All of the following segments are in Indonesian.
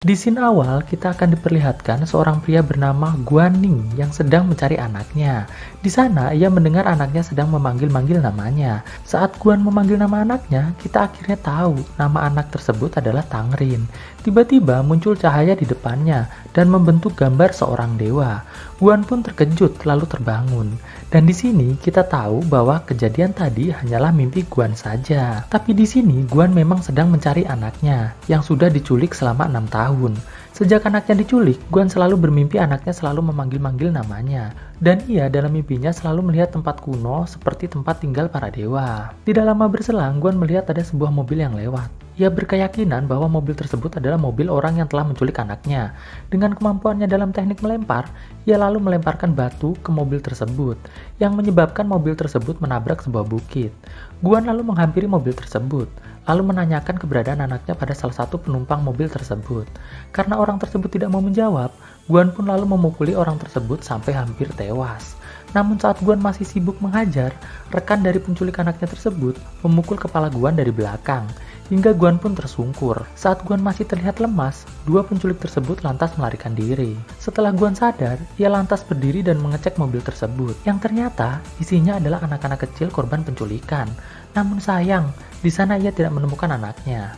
Di scene awal, kita akan diperlihatkan seorang pria bernama Guaning yang sedang mencari anaknya. Di sana, ia mendengar anaknya sedang memanggil-manggil namanya. Saat Guan memanggil nama anaknya, kita akhirnya tahu nama anak tersebut adalah Tangrin. Tiba-tiba muncul cahaya di depannya dan membentuk gambar seorang dewa. Guan pun terkejut lalu terbangun. Dan di sini kita tahu bahwa kejadian tadi hanyalah mimpi Guan saja. Tapi di sini Guan memang sedang mencari anaknya yang sudah diculik selama 6 tahun. Sejak anaknya diculik, Guan selalu bermimpi anaknya selalu memanggil-manggil namanya. Dan ia dalam mimpinya selalu melihat tempat kuno seperti tempat tinggal para dewa. Tidak lama berselang, Guan melihat ada sebuah mobil yang lewat. Ia berkeyakinan bahwa mobil tersebut adalah mobil orang yang telah menculik anaknya. Dengan kemampuannya dalam teknik melempar, ia lalu melemparkan batu ke mobil tersebut, yang menyebabkan mobil tersebut menabrak sebuah bukit. Guan lalu menghampiri mobil tersebut, lalu menanyakan keberadaan anaknya pada salah satu penumpang mobil tersebut. Karena orang tersebut tidak mau menjawab, Guan pun lalu memukuli orang tersebut sampai hampir tewas. Namun saat Guan masih sibuk menghajar, rekan dari penculik anaknya tersebut memukul kepala Guan dari belakang, hingga Guan pun tersungkur. Saat Guan masih terlihat lemas, dua penculik tersebut lantas melarikan diri. Setelah Guan sadar, ia lantas berdiri dan mengecek mobil tersebut, yang ternyata isinya adalah anak-anak kecil korban penculikan. Namun sayang, di sana ia tidak menemukan anaknya.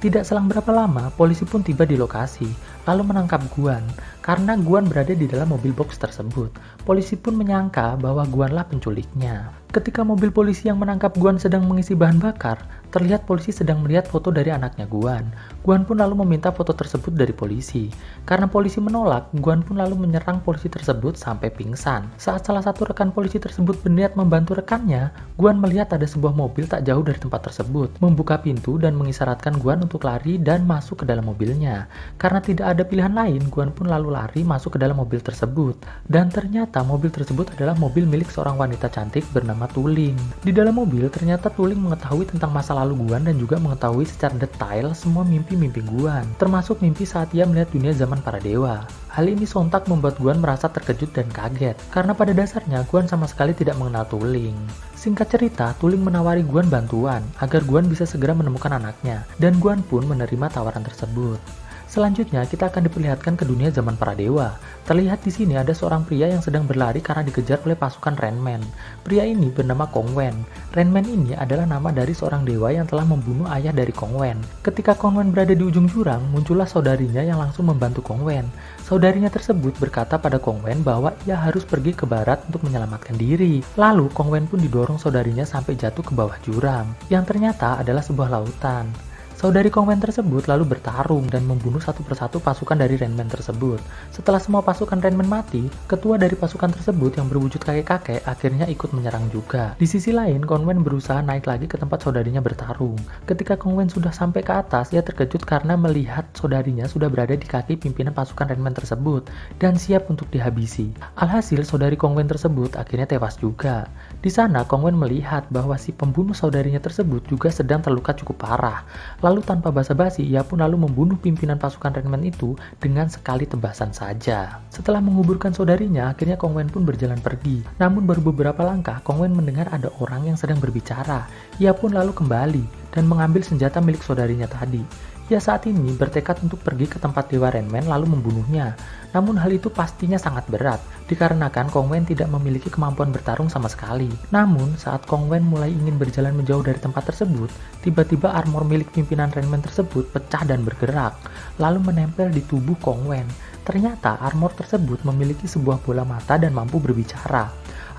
Tidak selang berapa lama, polisi pun tiba di lokasi, lalu menangkap Guan. Karena Guan berada di dalam mobil box tersebut, polisi pun menyangka bahwa Guanlah penculiknya. Ketika mobil polisi yang menangkap Guan sedang mengisi bahan bakar, terlihat polisi sedang melihat foto dari anaknya Guan. Guan pun lalu meminta foto tersebut dari polisi. Karena polisi menolak, Guan pun lalu menyerang polisi tersebut sampai pingsan. Saat salah satu rekan polisi tersebut berniat membantu rekannya, Guan melihat ada sebuah mobil tak jauh dari tempat tersebut, membuka pintu dan mengisyaratkan Guan untuk lari dan masuk ke dalam mobilnya. Karena tidak ada pilihan lain, Guan pun lalu lari masuk ke dalam mobil tersebut. Dan ternyata mobil tersebut adalah mobil milik seorang wanita cantik bernama Tuling. Di dalam mobil, ternyata Tuling mengetahui tentang masa lalu Guan dan juga mengetahui secara detail semua mimpi-mimpi Guan, termasuk mimpi saat ia melihat dunia zaman para dewa. Hal ini sontak membuat Guan merasa terkejut dan kaget, karena pada dasarnya Guan sama sekali tidak mengenal Tuling. Singkat cerita, Tuling menawari Guan bantuan agar Guan bisa segera menemukan anaknya, dan Guan pun menerima tawaran tersebut. Selanjutnya, kita akan diperlihatkan ke dunia zaman para dewa. Terlihat di sini ada seorang pria yang sedang berlari karena dikejar oleh pasukan Renman. Pria ini bernama Kong Wen. Renman ini adalah nama dari seorang dewa yang telah membunuh ayah dari Kong Wen. Ketika Kong Wen berada di ujung jurang, muncullah saudarinya yang langsung membantu Kong Wen. Saudarinya tersebut berkata pada Kong Wen bahwa ia harus pergi ke barat untuk menyelamatkan diri. Lalu Kong Wen pun didorong saudarinya sampai jatuh ke bawah jurang, yang ternyata adalah sebuah lautan. Saudari Kong Wen tersebut lalu bertarung dan membunuh satu persatu pasukan dari Renman tersebut. Setelah semua pasukan Renman mati, ketua dari pasukan tersebut yang berwujud kakek-kakek akhirnya ikut menyerang juga. Di sisi lain, Kong Wen berusaha naik lagi ke tempat saudarinya bertarung. Ketika Kong Wen sudah sampai ke atas, ia terkejut karena melihat saudarinya sudah berada di kaki pimpinan pasukan Renman tersebut dan siap untuk dihabisi. Alhasil, saudari Kong Wen tersebut akhirnya tewas juga. Di sana, Kong Wen melihat bahwa si pembunuh saudarinya tersebut juga sedang terluka cukup parah. Lalu tanpa basa-basi, ia pun lalu membunuh pimpinan pasukan Renman itu dengan sekali tebasan saja. Setelah menguburkan saudarinya, akhirnya Kong Wen pun berjalan pergi. Namun baru beberapa langkah, Kong Wen mendengar ada orang yang sedang berbicara. Ia pun lalu kembali dan mengambil senjata milik saudarinya tadi. Ia saat ini bertekad untuk pergi ke tempat Dewa Renman lalu membunuhnya. Namun hal itu pastinya sangat berat, dikarenakan Kong Wen tidak memiliki kemampuan bertarung sama sekali. Namun, saat Kong Wen mulai ingin berjalan menjauh dari tempat tersebut, tiba-tiba armor milik pimpinan Renman tersebut pecah dan bergerak, lalu menempel di tubuh Kong Wen. Ternyata armor tersebut memiliki sebuah bola mata dan mampu berbicara.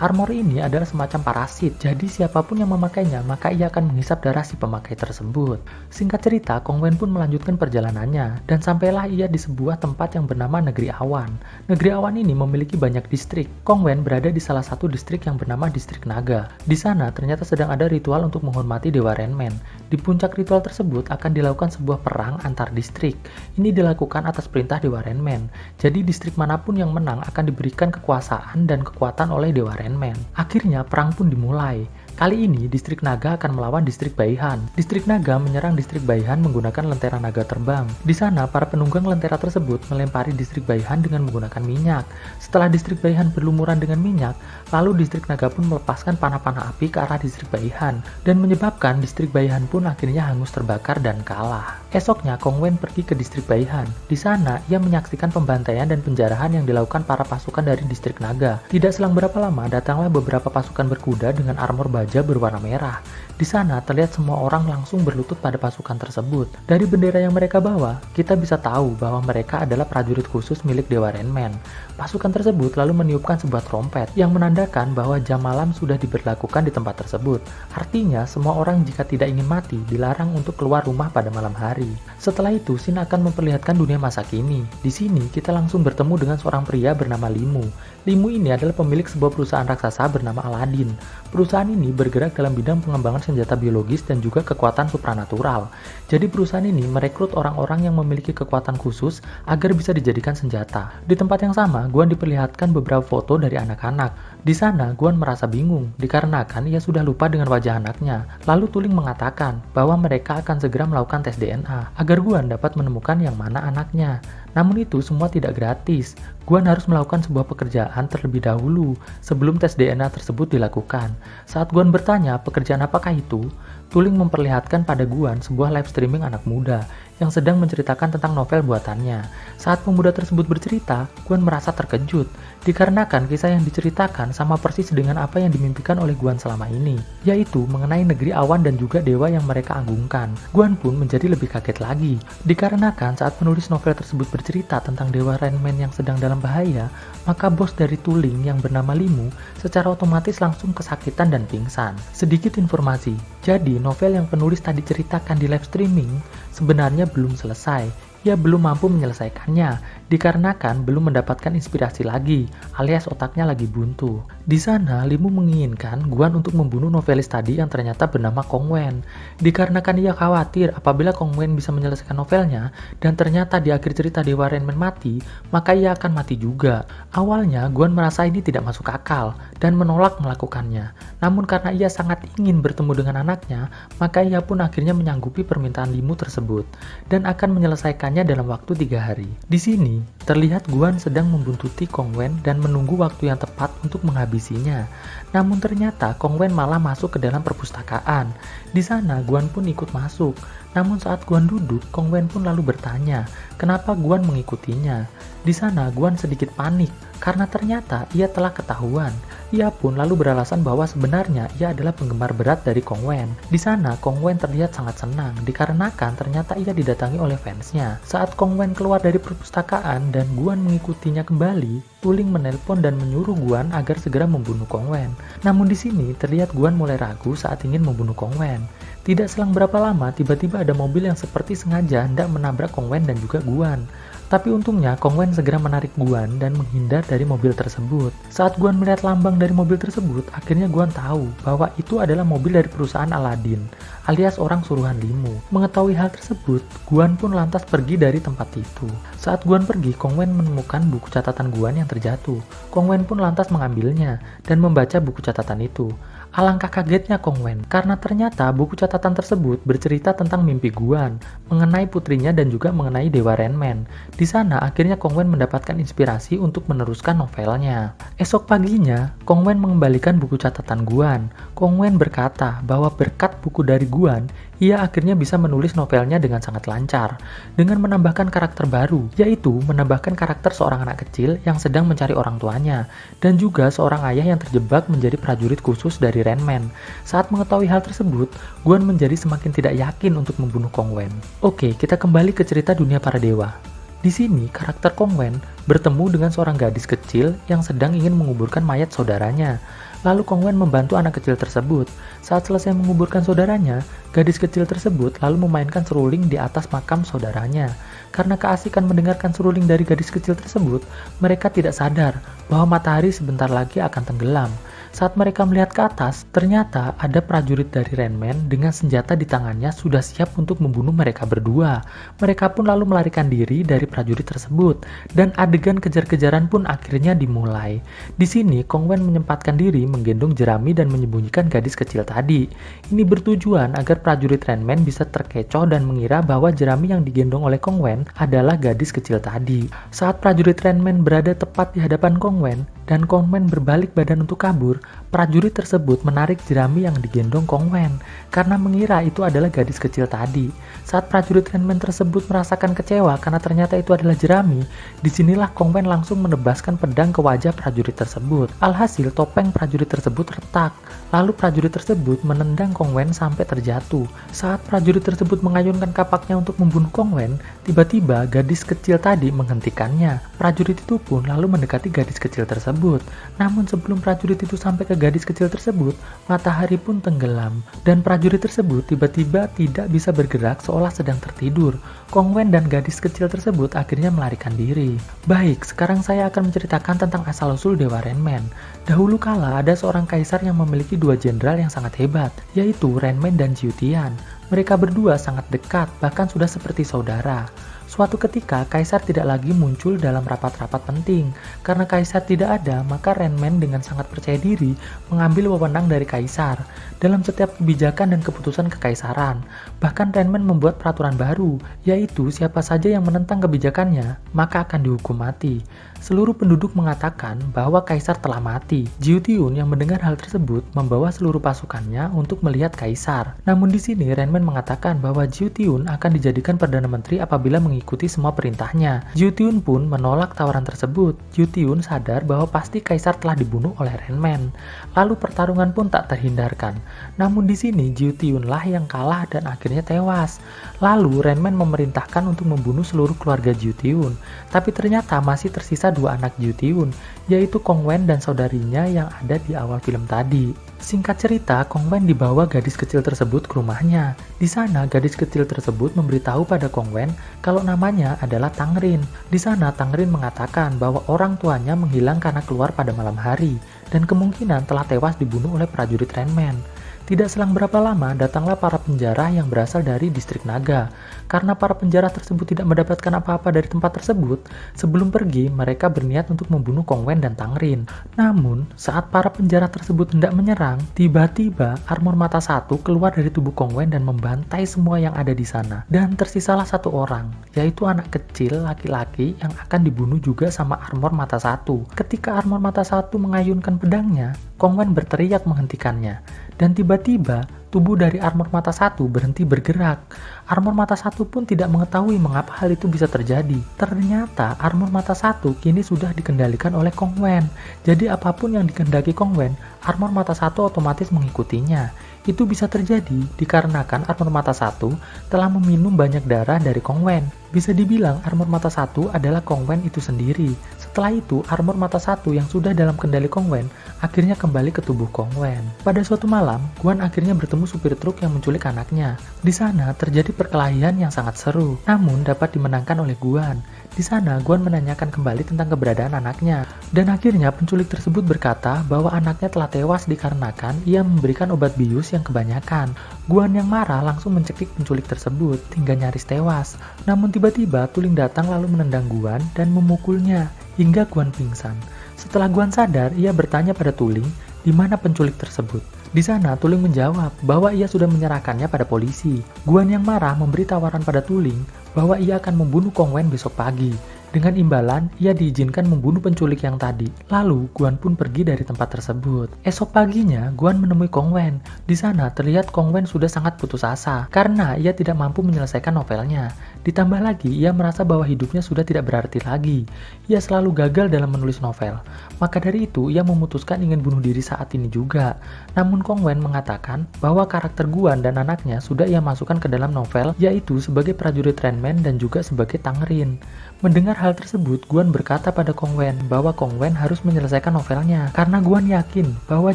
Armor ini adalah semacam parasit, jadi siapapun yang memakainya maka ia akan menghisap darah si pemakai tersebut. Singkat cerita, Kong Wen pun melanjutkan perjalanannya dan sampailah ia di sebuah tempat yang bernama Negeri Awan. Negeri Awan ini memiliki banyak distrik. Kong Wen berada di salah satu distrik yang bernama Distrik Naga. Di sana ternyata sedang ada ritual untuk menghormati Dewa Renman. Di puncak ritual tersebut akan dilakukan sebuah perang antar distrik. Ini dilakukan atas perintah Dewa Renman. Jadi distrik manapun yang menang akan diberikan kekuasaan dan kekuatan oleh Dewa Renman. Akhirnya perang pun dimulai. Kali ini, distrik Naga akan melawan distrik Baihan. Distrik Naga menyerang distrik Baihan menggunakan lentera naga terbang. Di sana, para penunggang lentera tersebut melempari distrik Baihan dengan menggunakan minyak. Setelah distrik Baihan berlumuran dengan minyak, lalu distrik Naga pun melepaskan panah-panah api ke arah distrik Baihan, dan menyebabkan distrik Baihan pun akhirnya hangus terbakar dan kalah. Esoknya, Kong Wen pergi ke distrik Baihan. Di sana, ia menyaksikan pembantaian dan penjarahan yang dilakukan para pasukan dari distrik Naga. Tidak selang berapa lama, datanglah beberapa pasukan berkuda dengan armor baja berwarna merah. Di sana terlihat semua orang langsung berlutut pada pasukan tersebut. Dari bendera yang mereka bawa, kita bisa tahu bahwa mereka adalah prajurit khusus milik Dewa Renman. Pasukan tersebut lalu meniupkan sebuah trompet yang menandakan bahwa jam malam sudah diberlakukan di tempat tersebut. Artinya, semua orang jika tidak ingin mati dilarang untuk keluar rumah pada malam hari. Setelah itu, Shin akan memperlihatkan dunia masa kini. Di sini, kita langsung bertemu dengan seorang pria bernama Limu. Limu ini adalah pemilik sebuah perusahaan raksasa bernama Aladin. Perusahaan ini bergerak dalam bidang pengembangan senjata biologis dan juga kekuatan supranatural. Jadi perusahaan ini merekrut orang-orang yang memiliki kekuatan khusus agar bisa dijadikan senjata. Di tempat yang sama, Guan diperlihatkan beberapa foto dari anak-anak. Di sana, Guan merasa bingung dikarenakan ia sudah lupa dengan wajah anaknya. Lalu Tuling mengatakan bahwa mereka akan segera melakukan tes DNA agar Guan dapat menemukan yang mana anaknya. Namun itu semua tidak gratis. Guan harus melakukan sebuah pekerjaan terlebih dahulu sebelum tes DNA tersebut dilakukan. Saat Guan bertanya pekerjaan apakah itu, Tuling memperlihatkan pada Guan sebuah live streaming anak muda yang sedang menceritakan tentang novel buatannya. Saat pemuda tersebut bercerita, Guan merasa terkejut dikarenakan kisah yang diceritakan sama persis dengan apa yang dimimpikan oleh Guan selama ini, yaitu mengenai negeri awan dan juga dewa yang mereka agungkan. Guan pun menjadi lebih kaget lagi dikarenakan saat penulis novel tersebut bercerita tentang Dewa Renman yang sedang dalam bahaya, maka bos dari Tuling yang bernama Limu secara otomatis langsung kesakitan dan pingsan. Sedikit informasi, jadi novel yang penulis tadi ceritakan di live streaming sebenarnya belum selesai. Ia belum mampu menyelesaikannya dikarenakan belum mendapatkan inspirasi lagi, alias otaknya lagi buntu. Di sana, Limu menginginkan Guan untuk membunuh novelis tadi yang ternyata bernama Kong Wen. Dikarenakan ia khawatir apabila Kong Wen bisa menyelesaikan novelnya dan ternyata di akhir cerita Dewa Renman mati, maka ia akan mati juga. Awalnya, Guan merasa ini tidak masuk akal dan menolak melakukannya. Namun karena ia sangat ingin bertemu dengan anaknya, maka ia pun akhirnya menyanggupi permintaan Limu tersebut dan akan menyelesaikannya dalam waktu 3 hari. Di sini, terlihat Guan sedang membuntuti Kong Wen dan menunggu waktu yang tepat untuk menghabisinya. Namun ternyata Kong Wen malah masuk ke dalam perpustakaan. Di sana, Guan pun ikut masuk. Namun saat Guan duduk, Kong Wen pun lalu bertanya, kenapa Guan mengikutinya. Di sana, Guan sedikit panik karena ternyata ia telah ketahuan. Ia pun lalu beralasan bahwa sebenarnya ia adalah penggemar berat dari Kong Wen. Di sana, Kong Wen terlihat sangat senang dikarenakan ternyata ia didatangi oleh fansnya. Saat Kong Wen keluar dari perpustakaan dan Guan mengikutinya kembali, Tuling menelpon dan menyuruh Guan agar segera membunuh Kong Wen. Namun di sini terlihat Guan mulai ragu saat ingin membunuh Kong Wen. Tidak selang berapa lama, tiba-tiba ada mobil yang seperti sengaja hendak menabrak Kong Wen dan juga Guan. Tapi untungnya Kong Wen segera menarik Guan dan menghindar dari mobil tersebut. Saat Guan melihat lambang dari mobil tersebut, akhirnya Guan tahu bahwa itu adalah mobil dari perusahaan Aladin, alias orang suruhan Limu. Mengetahui hal tersebut, Guan pun lantas pergi dari tempat itu. Saat Guan pergi, Kong Wen menemukan buku catatan Guan yang terjatuh. Kong Wen pun lantas mengambilnya dan membaca buku catatan itu. Alangkah kagetnya Kong Wen karena ternyata buku catatan tersebut bercerita tentang mimpi Guan, mengenai putrinya dan juga mengenai Dewa Renman. Di sana akhirnya Kong Wen mendapatkan inspirasi untuk meneruskan novelnya. Esok paginya, Kong Wen mengembalikan buku catatan Guan. Kong Wen berkata bahwa berkat buku dari Guan, ia akhirnya bisa menulis novelnya dengan sangat lancar, dengan menambahkan karakter baru, yaitu menambahkan karakter seorang anak kecil yang sedang mencari orang tuanya, dan juga seorang ayah yang terjebak menjadi prajurit khusus dari Renman. Saat mengetahui hal tersebut, Guan menjadi semakin tidak yakin untuk membunuh Kong Wen. Oke, kita kembali ke cerita dunia para dewa. Di sini, karakter Kong Wen bertemu dengan seorang gadis kecil yang sedang ingin menguburkan mayat saudaranya. Lalu Kong Wen membantu anak kecil tersebut. Saat selesai menguburkan saudaranya, gadis kecil tersebut lalu memainkan seruling di atas makam saudaranya. Karena keasikan mendengarkan seruling dari gadis kecil tersebut, mereka tidak sadar bahwa matahari sebentar lagi akan tenggelam. Saat mereka melihat ke atas, ternyata ada prajurit dari Renman dengan senjata di tangannya sudah siap untuk membunuh mereka berdua. Mereka pun lalu melarikan diri dari prajurit tersebut, dan adegan kejar-kejaran pun akhirnya dimulai. Di sini, Kong Wen menyempatkan diri menggendong jerami dan menyembunyikan gadis kecil tadi. Ini bertujuan agar prajurit Renman bisa terkecoh dan mengira bahwa jerami yang digendong oleh Kong Wen adalah gadis kecil tadi. Saat prajurit Renman berada tepat di hadapan Kong Wen, dan Kong Wen berbalik badan untuk kabur, prajurit tersebut menarik jerami yang digendong Kong Wen karena mengira itu adalah gadis kecil tadi. Saat prajurit Renman tersebut merasakan kecewa karena ternyata itu adalah jerami, disinilah Kong Wen langsung menebaskan pedang ke wajah prajurit tersebut. Alhasil topeng prajurit tersebut retak, lalu prajurit tersebut menendang Kong Wen sampai terjatuh. Saat prajurit tersebut mengayunkan kapaknya untuk membunuh Kong Wen, tiba-tiba gadis kecil tadi menghentikannya. Prajurit itu pun lalu mendekati gadis kecil tersebut. Namun sebelum prajurit itu sampai ke gadis kecil tersebut, matahari pun tenggelam dan prajurit tersebut tiba-tiba tidak bisa bergerak seolah sedang tertidur. Kong Wen dan gadis kecil tersebut akhirnya melarikan diri. Baik, sekarang saya akan menceritakan tentang asal-usul Dewa Renman. Dahulu kala ada seorang kaisar yang memiliki dua jenderal yang sangat hebat, yaitu Renman dan Jiu Tian. Mereka berdua sangat dekat, bahkan sudah seperti saudara. Suatu ketika, kaisar tidak lagi muncul dalam rapat-rapat penting. Karena kaisar tidak ada, maka Renman dengan sangat percaya diri mengambil wewenang dari kaisar dalam setiap kebijakan dan keputusan kekaisaran. Bahkan Renman membuat peraturan baru, yaitu siapa saja yang menentang kebijakannya, maka akan dihukum mati. Seluruh penduduk mengatakan bahwa kaisar telah mati. Jiu Tiun yang mendengar hal tersebut membawa seluruh pasukannya untuk melihat kaisar. Namun di sini Renman mengatakan bahwa Jiu Tiun akan dijadikan perdana menteri apabila mengikuti semua perintahnya. Jiu Tiun pun menolak tawaran tersebut. Jiu Tiun sadar bahwa pasti kaisar telah dibunuh oleh Renman. Lalu pertarungan pun tak terhindarkan. Namun di sini Jiu Tiun lah yang kalah dan akhirnya tewas. Lalu Renman memerintahkan untuk membunuh seluruh keluarga Jiu Tiun. Tapi ternyata masih tersisa dua anak Jiu Tiun, yaitu Kong Wen dan saudarinya yang ada di awal film tadi. Singkat cerita, Kong Wen dibawa gadis kecil tersebut ke rumahnya. Di sana, gadis kecil tersebut memberitahu pada Kong Wen kalau namanya adalah Tang Rin. Di sana, Tang Rin mengatakan bahwa orang tuanya menghilang karena keluar pada malam hari dan kemungkinan telah tewas dibunuh oleh prajurit Renman. Tidak selang berapa lama, datanglah para penjara yang berasal dari distrik Naga. Karena para penjara tersebut tidak mendapatkan apa-apa dari tempat tersebut, sebelum pergi, mereka berniat untuk membunuh Kong Wen dan Tang Rin. Namun, saat para penjara tersebut hendak menyerang, tiba-tiba armor mata satu keluar dari tubuh Kong Wen dan membantai semua yang ada di sana. Dan tersisalah satu orang, yaitu anak kecil laki-laki yang akan dibunuh juga sama armor mata satu. Ketika armor mata satu mengayunkan pedangnya, Kong Wen berteriak menghentikannya. Dan tiba-tiba, tubuh dari armor mata satu berhenti bergerak. Armor mata satu pun tidak mengetahui mengapa hal itu bisa terjadi. Ternyata armor mata satu kini sudah dikendalikan oleh Kong Wen. Jadi apapun yang dikehendaki Kong Wen, armor mata satu otomatis mengikutinya. Itu bisa terjadi dikarenakan armor mata satu telah meminum banyak darah dari Kong Wen. Bisa dibilang armor mata satu adalah Kong Wen itu sendiri. Setelah itu, armor mata satu yang sudah dalam kendali Kong Wen akhirnya kembali ke tubuh Kong Wen. Pada suatu malam, Guan akhirnya bertemu supir truk yang menculik anaknya. Di sana terjadi perkelahian yang sangat seru, namun dapat dimenangkan oleh Guan. Di sana, Guan menanyakan kembali tentang keberadaan anaknya. Dan akhirnya penculik tersebut berkata bahwa anaknya telah tewas dikarenakan ia memberikan obat bius yang kebanyakan. Guan yang marah langsung mencekik penculik tersebut hingga nyaris tewas. Namun tiba-tiba Tuling datang lalu menendang Guan dan memukulnya hingga Guan pingsan. Setelah Guan sadar, ia bertanya pada Tuling di mana penculik tersebut. Di sana Tuling menjawab bahwa ia sudah menyerahkannya pada polisi. Guan yang marah memberi tawaran pada Tuling bahwa ia akan membunuh Kong Wen besok pagi. Dengan imbalan, ia diizinkan membunuh penculik yang tadi. Lalu, Guan pun pergi dari tempat tersebut. Esok paginya, Guan menemui Kong Wen. Di sana, terlihat Kong Wen sudah sangat putus asa karena ia tidak mampu menyelesaikan novelnya. Ditambah lagi, ia merasa bahwa hidupnya sudah tidak berarti lagi. Ia selalu gagal dalam menulis novel. Maka dari itu, ia memutuskan ingin bunuh diri saat ini juga. Namun Kong Wen mengatakan bahwa karakter Guan dan anaknya sudah ia masukkan ke dalam novel, yaitu sebagai prajurit Renman dan juga sebagai Tang Rin. Mendengar hal tersebut, Guan berkata pada Kong Wen bahwa Kong Wen harus menyelesaikan novelnya. Karena Guan yakin bahwa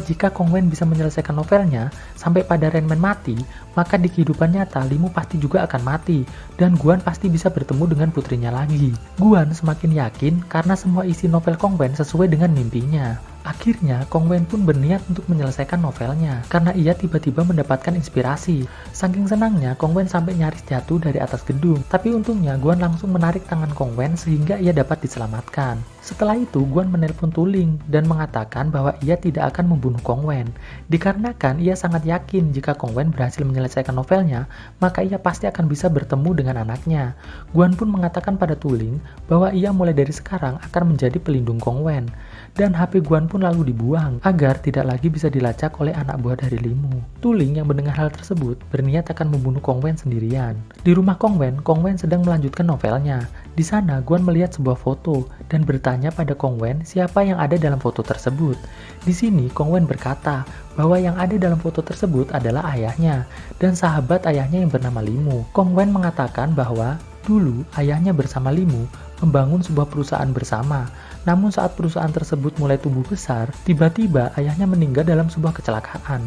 jika Kong Wen bisa menyelesaikan novelnya sampai pada Renman mati, maka di kehidupan nyata Limu pasti juga akan mati dan Guan pasti bisa bertemu dengan putrinya lagi. Guan semakin yakin karena semua isi novel Kong Wen sesuai dengan mimpinya. Akhirnya, Kong Wen pun berniat untuk menyelesaikan novelnya, karena ia tiba-tiba mendapatkan inspirasi. Saking senangnya, Kong Wen sampai nyaris jatuh dari atas gedung, tapi untungnya Guan langsung menarik tangan Kong Wen sehingga ia dapat diselamatkan. Setelah itu, Guan menelpon Tuling dan mengatakan bahwa ia tidak akan membunuh Kong Wen. Dikarenakan ia sangat yakin jika Kong Wen berhasil menyelesaikan novelnya, maka ia pasti akan bisa bertemu dengan anaknya. Guan pun mengatakan pada Tuling bahwa ia mulai dari sekarang akan menjadi pelindung Kong Wen. Dan HP Guan pun lalu dibuang agar tidak lagi bisa dilacak oleh anak buah dari Limu. Tuling yang mendengar hal tersebut berniat akan membunuh Kong Wen sendirian. Di rumah Kong Wen sedang melanjutkan novelnya. Di sana Guan melihat sebuah foto dan bertanya pada Kong Wen siapa yang ada dalam foto tersebut. Di sini Kong Wen berkata bahwa yang ada dalam foto tersebut adalah ayahnya dan sahabat ayahnya yang bernama Limu. Kong Wen mengatakan bahwa dulu ayahnya bersama Limu membangun sebuah perusahaan bersama. Namun saat perusahaan tersebut mulai tumbuh besar, tiba-tiba ayahnya meninggal dalam sebuah kecelakaan.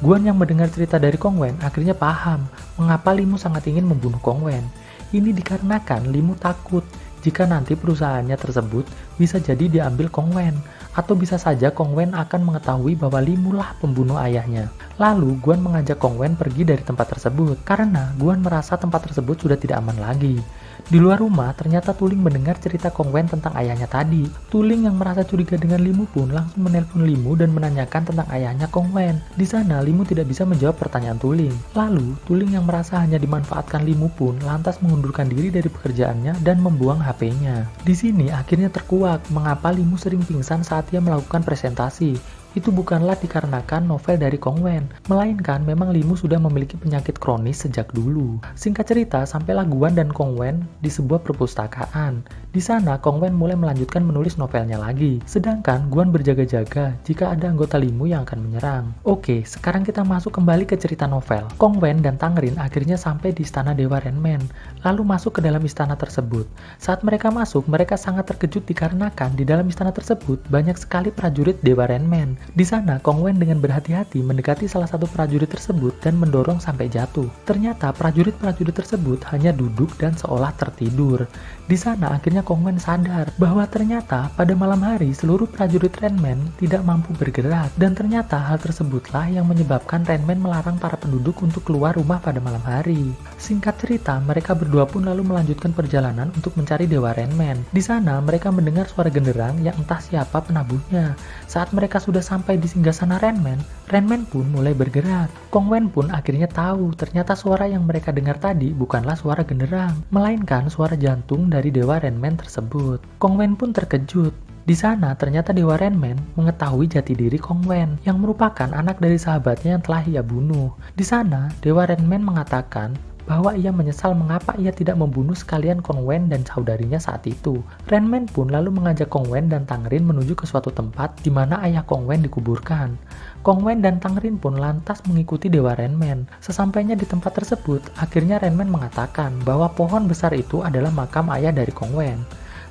Guan yang mendengar cerita dari Kong Wen akhirnya paham mengapa Limu sangat ingin membunuh Kong Wen. Ini dikarenakan Limu takut jika nanti perusahaannya tersebut bisa jadi diambil Kong Wen, atau bisa saja Kong Wen akan mengetahui bahwa Limu lah pembunuh ayahnya. Lalu Guan mengajak Kong Wen pergi dari tempat tersebut karena Guan merasa tempat tersebut sudah tidak aman lagi. Di luar rumah, ternyata Tuling mendengar cerita Kong Wen tentang ayahnya tadi. Tuling yang merasa curiga dengan Limu pun langsung menelpon Limu dan menanyakan tentang ayahnya Kong Wen. Di sana, Limu tidak bisa menjawab pertanyaan Tuling. Lalu, Tuling yang merasa hanya dimanfaatkan Limu pun lantas mengundurkan diri dari pekerjaannya dan membuang HP-nya. Di sini akhirnya terkuak mengapa Limu sering pingsan saat ia melakukan presentasi. Itu bukanlah dikarenakan novel dari Kong Wen, melainkan memang Limu sudah memiliki penyakit kronis sejak dulu. Singkat cerita, sampailah Guan dan Kong Wen di sebuah perpustakaan. Di sana, Kong Wen mulai melanjutkan menulis novelnya lagi, sedangkan Guan berjaga-jaga jika ada anggota Limu yang akan menyerang. Oke, sekarang kita masuk kembali ke cerita novel. Kong Wen dan Tang Rin akhirnya sampai di istana Dewa Renmen, lalu masuk ke dalam istana tersebut. Saat mereka masuk, mereka sangat terkejut dikarenakan di dalam istana tersebut banyak sekali prajurit Dewa Renmen. Di sana, Kong Wen dengan berhati-hati mendekati salah satu prajurit tersebut dan mendorong sampai jatuh. Ternyata prajurit-prajurit tersebut hanya duduk dan seolah tertidur. Di sana akhirnya Kong Wen sadar bahwa ternyata pada malam hari seluruh prajurit Renmen tidak mampu bergerak, dan ternyata hal tersebutlah yang menyebabkan Renmen melarang para penduduk untuk keluar rumah pada malam hari. Singkat cerita, mereka berdua pun lalu melanjutkan perjalanan untuk mencari Dewa Renmen. Di sana mereka mendengar suara genderang yang entah siapa penabuhnya. Saat mereka sudah sampai di singgasana Renmen, Renmen pun mulai bergerak. Kong Wen pun akhirnya tahu ternyata suara yang mereka dengar tadi bukanlah suara genderang, melainkan suara jantung dari Dewa Renmen tersebut. Kong Wen pun terkejut. Di sana ternyata Dewa Renmen mengetahui jati diri Kong Wen yang merupakan anak dari sahabatnya yang telah ia bunuh. Di sana Dewa Renmen mengatakan bahwa ia menyesal mengapa ia tidak membunuh sekalian Kong Wen dan saudarinya saat itu. Renmen pun lalu mengajak Kong Wen dan Tang Rin menuju ke suatu tempat di mana ayah Kong Wen dikuburkan. Kong Wen dan Tang Rin pun lantas mengikuti Dewa Renmen. Sesampainya di tempat tersebut, akhirnya Renmen mengatakan bahwa pohon besar itu adalah makam ayah dari Kong Wen.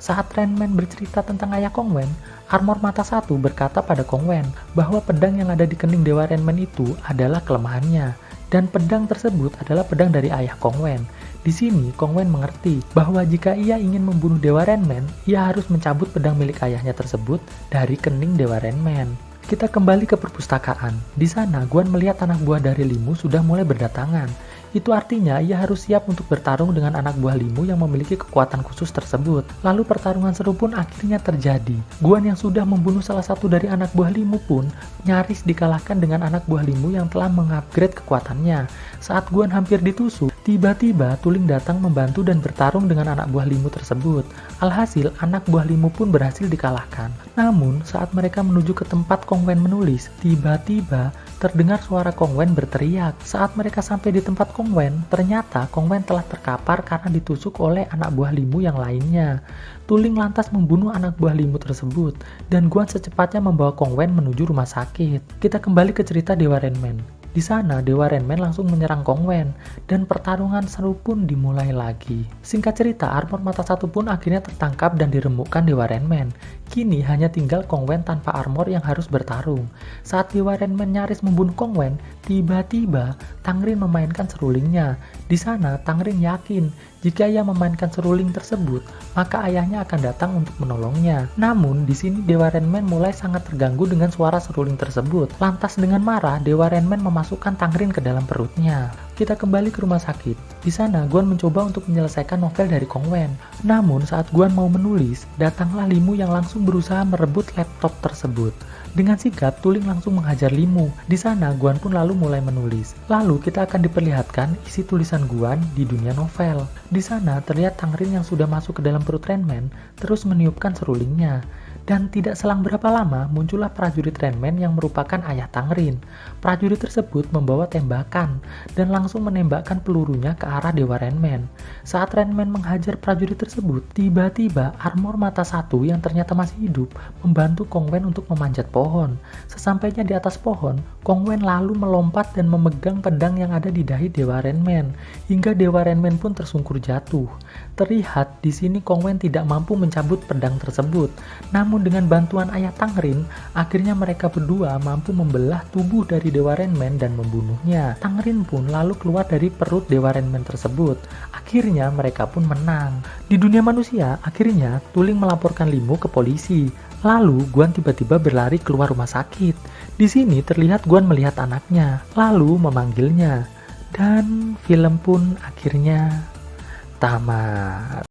Saat Renmen bercerita tentang ayah Kong Wen, Armor Mata Satu berkata pada Kong Wen bahwa pedang yang ada di kening Dewa Renmen itu adalah kelemahannya, dan pedang tersebut adalah pedang dari ayah Kong Wen. Di sini Kong Wen mengerti bahwa jika ia ingin membunuh Dewa Renmen, ia harus mencabut pedang milik ayahnya tersebut dari kening Dewa Renmen. Kita kembali ke perpustakaan. Di sana Guan melihat anak buah dari Limu sudah mulai berdatangan. Itu artinya ia harus siap untuk bertarung dengan anak buah Limu yang memiliki kekuatan khusus tersebut. Lalu pertarungan seru pun akhirnya terjadi. Guan yang sudah membunuh salah satu dari anak buah Limu pun nyaris dikalahkan dengan anak buah Limu yang telah mengupgrade kekuatannya. Saat Guan hampir ditusuk, tiba-tiba Tuling datang membantu dan bertarung dengan anak buah Limu tersebut. Alhasil, anak buah Limu pun berhasil dikalahkan. Namun, saat mereka menuju ke tempat Kong Wen menulis, tiba-tiba terdengar suara Kong Wen berteriak. Saat mereka sampai di tempat Kong Wen, ternyata Kong Wen telah terkapar karena ditusuk oleh anak buah Limu yang lainnya. Tuling lantas membunuh anak buah Limu tersebut, dan Guan secepatnya membawa Kong Wen menuju rumah sakit. Kita kembali ke cerita Dewa Renmen. Di sana, Dewa Renman langsung menyerang Kong Wen, dan pertarungan seru pun dimulai lagi. Singkat cerita, armor mata satu pun akhirnya tertangkap dan diremukkan Dewa Renman. Kini hanya tinggal Kong Wen tanpa armor yang harus bertarung. Saat Dewa Renman nyaris membunuh Kong Wen, tiba-tiba Tang Rin memainkan serulingnya. Di sana, Tang Rin yakin jika ia memainkan seruling tersebut, maka ayahnya akan datang untuk menolongnya. Namun, di sini Dewa Renman mulai sangat terganggu dengan suara seruling tersebut. Lantas dengan marah, Dewa Renman memasukkan Tang Rin ke dalam perutnya. Kita kembali ke rumah sakit. Di sana, Guan mencoba untuk menyelesaikan novel dari Kong Wen. Namun, saat Guan mau menulis, datanglah Limu yang langsung berusaha merebut laptop tersebut. Dengan sigap, Tuling langsung menghajar Limu. Di sana, Guan pun lalu mulai menulis. Lalu, kita akan diperlihatkan isi tulisan Guan di dunia novel. Di sana, terlihat Tang Rin yang sudah masuk ke dalam perut Renman, terus meniupkan serulingnya. Dan tidak selang berapa lama, muncullah prajurit Renman yang merupakan ayah Tang Rin. Prajurit tersebut membawa tembakan, dan langsung menembakkan pelurunya ke arah Dewa Renman. Saat Renman menghajar prajurit tersebut, tiba-tiba armor mata satu yang ternyata masih hidup, membantu Kong Wen untuk memanjat pohon. Sesampainya di atas pohon, Kong Wen lalu melompat dan memegang pedang yang ada di dahi Dewa Renman, hingga Dewa Renman pun tersungkur jatuh. Terlihat di sini Kong Wen tidak mampu mencabut pedang tersebut. Namun dengan bantuan ayah Tang Rin, akhirnya mereka berdua mampu membelah tubuh dari Dewa Renman dan membunuhnya. Tang Rin pun lalu keluar dari perut Dewa Renman tersebut. Akhirnya mereka pun menang. Di dunia manusia, akhirnya Tuling melaporkan Limu ke polisi. Lalu Guan tiba-tiba berlari keluar rumah sakit. Di sini terlihat Guan melihat anaknya, lalu memanggilnya. Dan film pun akhirnya tamat.